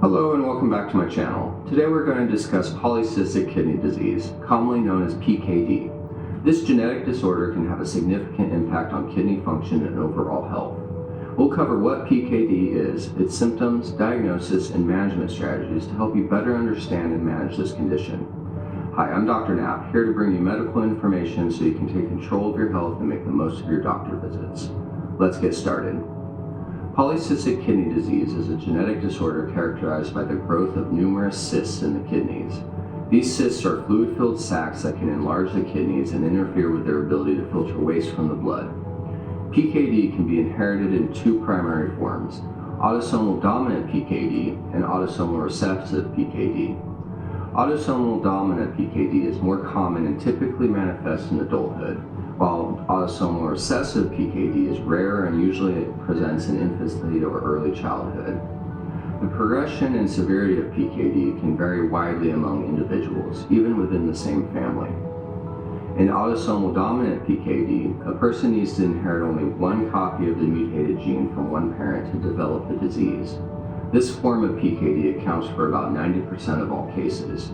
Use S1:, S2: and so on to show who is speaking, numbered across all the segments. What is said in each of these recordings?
S1: Hello and welcome back to my channel. Today we're going to discuss polycystic kidney disease, commonly known as PKD. This genetic disorder can have a significant impact on kidney function and overall health. We'll cover what PKD is, its symptoms, diagnosis, and management strategies to help you better understand and manage this condition. Hi, I'm Dr. Knapp, here to bring you medical information so you can take control of your health and make the most of your doctor visits. Let's get started. Polycystic kidney disease is a genetic disorder characterized by the growth of numerous cysts in the kidneys. These cysts are fluid-filled sacs that can enlarge the kidneys and interfere with their ability to filter waste from the blood. PKD can be inherited in two primary forms: autosomal dominant PKD and autosomal recessive PKD. Autosomal dominant PKD is more common and typically manifests in adulthood, while autosomal recessive PKD is rare and usually presents in infancy or early childhood. The progression and severity of PKD can vary widely among individuals, even within the same family. In autosomal dominant PKD, a person needs to inherit only one copy of the mutated gene from one parent to develop the disease. This form of PKD accounts for about 90% of all cases.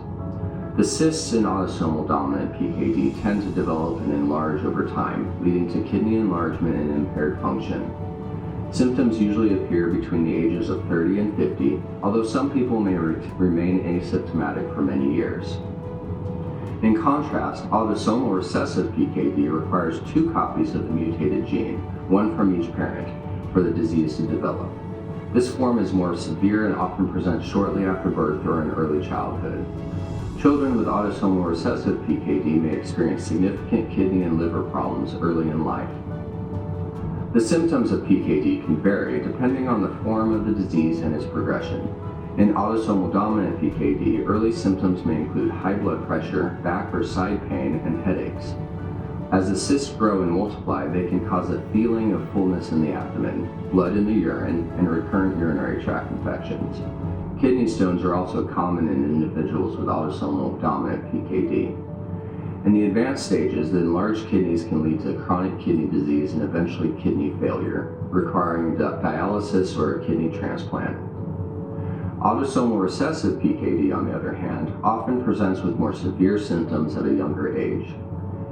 S1: The cysts in autosomal dominant PKD tend to develop and enlarge over time, leading to kidney enlargement and impaired function. Symptoms usually appear between the ages of 30 and 50, although some people may remain asymptomatic for many years. In contrast, autosomal recessive PKD requires two copies of the mutated gene, one from each parent, for the disease to develop. This form is more severe and often presents shortly after birth or in early childhood. Children with autosomal recessive PKD may experience significant kidney and liver problems early in life. The symptoms of PKD can vary depending on the form of the disease and its progression. In autosomal dominant PKD, early symptoms may include high blood pressure, back or side pain, and headaches. As the cysts grow and multiply, they can cause a feeling of fullness in the abdomen, blood in the urine, and recurrent urinary tract infections. Kidney stones are also common in individuals with autosomal dominant PKD. In the advanced stages, the enlarged kidneys can lead to chronic kidney disease and eventually kidney failure, requiring dialysis or a kidney transplant. Autosomal recessive PKD, on the other hand, often presents with more severe symptoms at a younger age.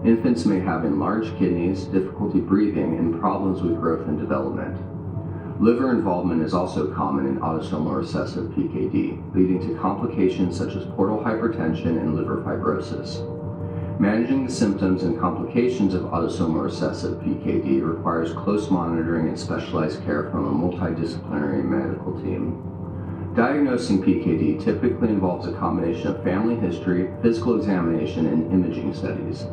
S1: Infants may have enlarged kidneys, difficulty breathing, and problems with growth and development. Liver involvement is also common in autosomal recessive PKD, leading to complications such as portal hypertension and liver fibrosis. Managing the symptoms and complications of autosomal recessive PKD requires close monitoring and specialized care from a multidisciplinary medical team. Diagnosing PKD typically involves a combination of family history, physical examination, and imaging studies.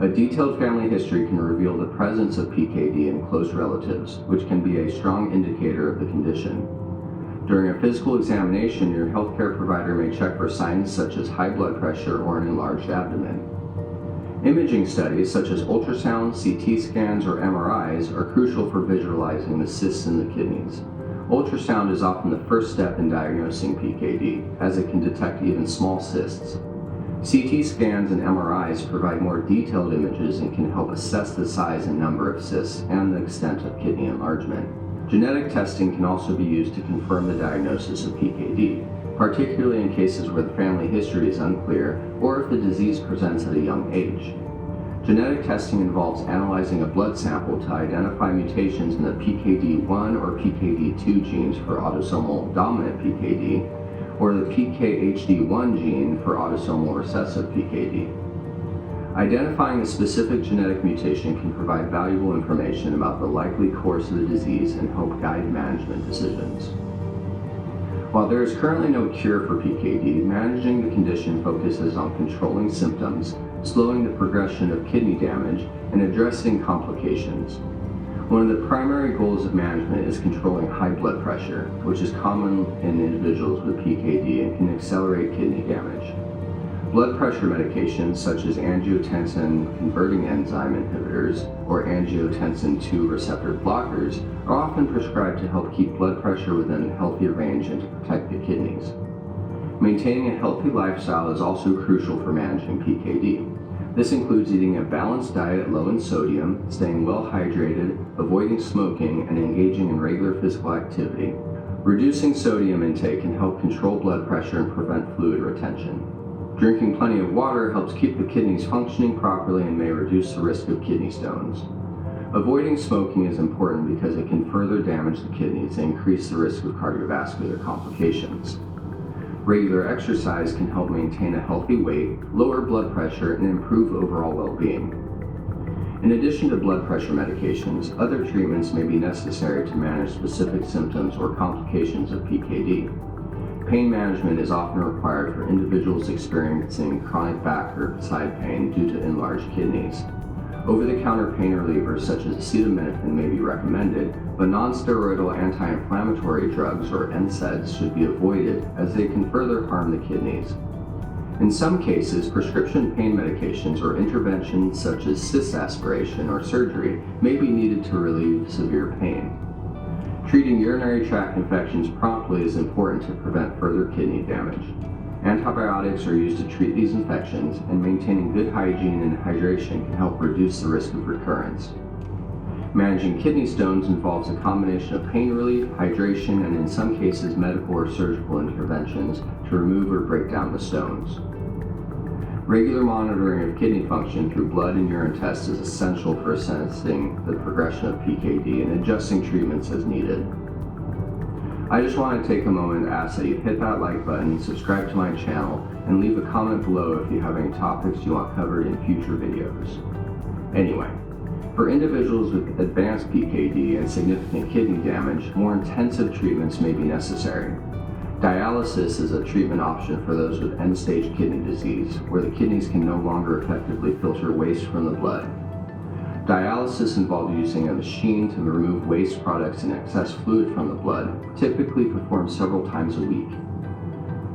S1: A detailed family history can reveal the presence of PKD in close relatives, which can be a strong indicator of the condition. During a physical examination, your healthcare provider may check for signs such as high blood pressure or an enlarged abdomen. Imaging studies such as ultrasound, CT scans, or MRIs are crucial for visualizing the cysts in the kidneys. Ultrasound is often the first step in diagnosing PKD, as it can detect even small cysts. CT scans and MRIs provide more detailed images and can help assess the size and number of cysts and the extent of kidney enlargement. Genetic testing can also be used to confirm the diagnosis of PKD, particularly in cases where the family history is unclear or if the disease presents at a young age. Genetic testing involves analyzing a blood sample to identify mutations in the PKD1 or PKD2 genes for autosomal dominant PKD, or the PKHD1 gene for autosomal recessive PKD. Identifying a specific genetic mutation can provide valuable information about the likely course of the disease and help guide management decisions. While there is currently no cure for PKD, managing the condition focuses on controlling symptoms, slowing the progression of kidney damage, and addressing complications. One of the primary goals of management is controlling high blood pressure, which is common in individuals with PKD and can accelerate kidney damage. Blood pressure medications such as angiotensin-converting enzyme inhibitors or angiotensin II receptor blockers are often prescribed to help keep blood pressure within a healthy range and to protect the kidneys. Maintaining a healthy lifestyle is also crucial for managing PKD. This includes eating a balanced diet low in sodium, staying well hydrated, avoiding smoking, and engaging in regular physical activity. Reducing sodium intake can help control blood pressure and prevent fluid retention. Drinking plenty of water helps keep the kidneys functioning properly and may reduce the risk of kidney stones. Avoiding smoking is important because it can further damage the kidneys and increase the risk of cardiovascular complications. Regular exercise can help maintain a healthy weight, lower blood pressure, and improve overall well-being. In addition to blood pressure medications, other treatments may be necessary to manage specific symptoms or complications of PKD. Pain management is often required for individuals experiencing chronic back or side pain due to enlarged kidneys. Over-the-counter pain relievers such as acetaminophen may be recommended, but non-steroidal anti-inflammatory drugs or NSAIDs should be avoided as they can further harm the kidneys. In some cases, prescription pain medications or interventions such as cyst aspiration or surgery may be needed to relieve severe pain. Treating urinary tract infections promptly is important to prevent further kidney damage. Antibiotics are used to treat these infections, and maintaining good hygiene and hydration can help reduce the risk of recurrence. Managing kidney stones involves a combination of pain relief, hydration, and in some cases medical or surgical interventions to remove or break down the stones. Regular monitoring of kidney function through blood and urine tests is essential for assessing the progression of PKD and adjusting treatments as needed. I just want to take a moment to ask that you hit that like button, subscribe to my channel, and leave a comment below if you have any topics you want covered in future videos. Anyway, for individuals with advanced PKD and significant kidney damage, more intensive treatments may be necessary. Dialysis is a treatment option for those with end-stage kidney disease, where the kidneys can no longer effectively filter waste from the blood. Dialysis involves using a machine to remove waste products and excess fluid from the blood, typically performed several times a week.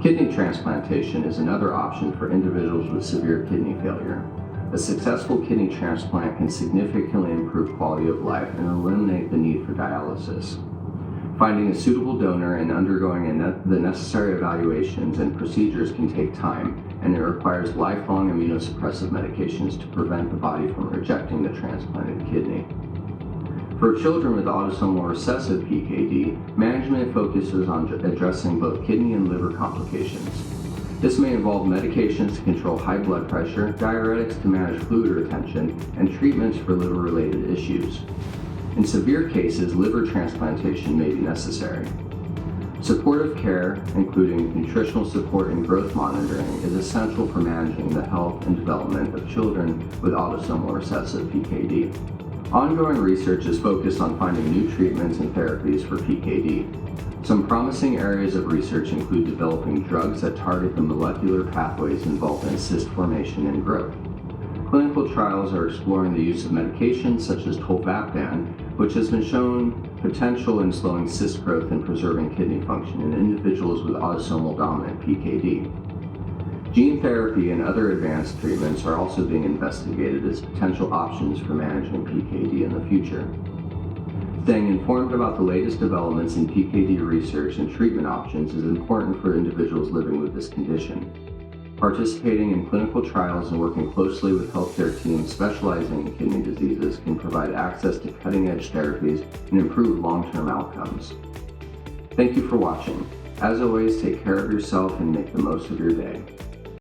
S1: Kidney transplantation is another option for individuals with severe kidney failure. A successful kidney transplant can significantly improve quality of life and eliminate the need for dialysis. Finding a suitable donor and undergoing the necessary evaluations and procedures can take time, and it requires lifelong immunosuppressive medications to prevent the body from rejecting the transplanted kidney. For children with autosomal recessive PKD, management focuses on addressing both kidney and liver complications. This may involve medications to control high blood pressure, diuretics to manage fluid retention, and treatments for liver-related issues. In severe cases, liver transplantation may be necessary. Supportive care, including nutritional support and growth monitoring, is essential for managing the health and development of children with autosomal recessive PKD. Ongoing research is focused on finding new treatments and therapies for PKD. Some promising areas of research include developing drugs that target the molecular pathways involved in cyst formation and growth. Clinical trials are exploring the use of medications such as tolvaptan, which has been shown potential in slowing cyst growth and preserving kidney function in individuals with autosomal dominant PKD. Gene therapy and other advanced treatments are also being investigated as potential options for managing PKD in the future. Staying informed about the latest developments in PKD research and treatment options is important for individuals living with this condition. Participating in clinical trials and working closely with healthcare teams specializing in kidney diseases can provide access to cutting-edge therapies and improve long-term outcomes. Thank you for watching. As always, take care of yourself and make the most of your day.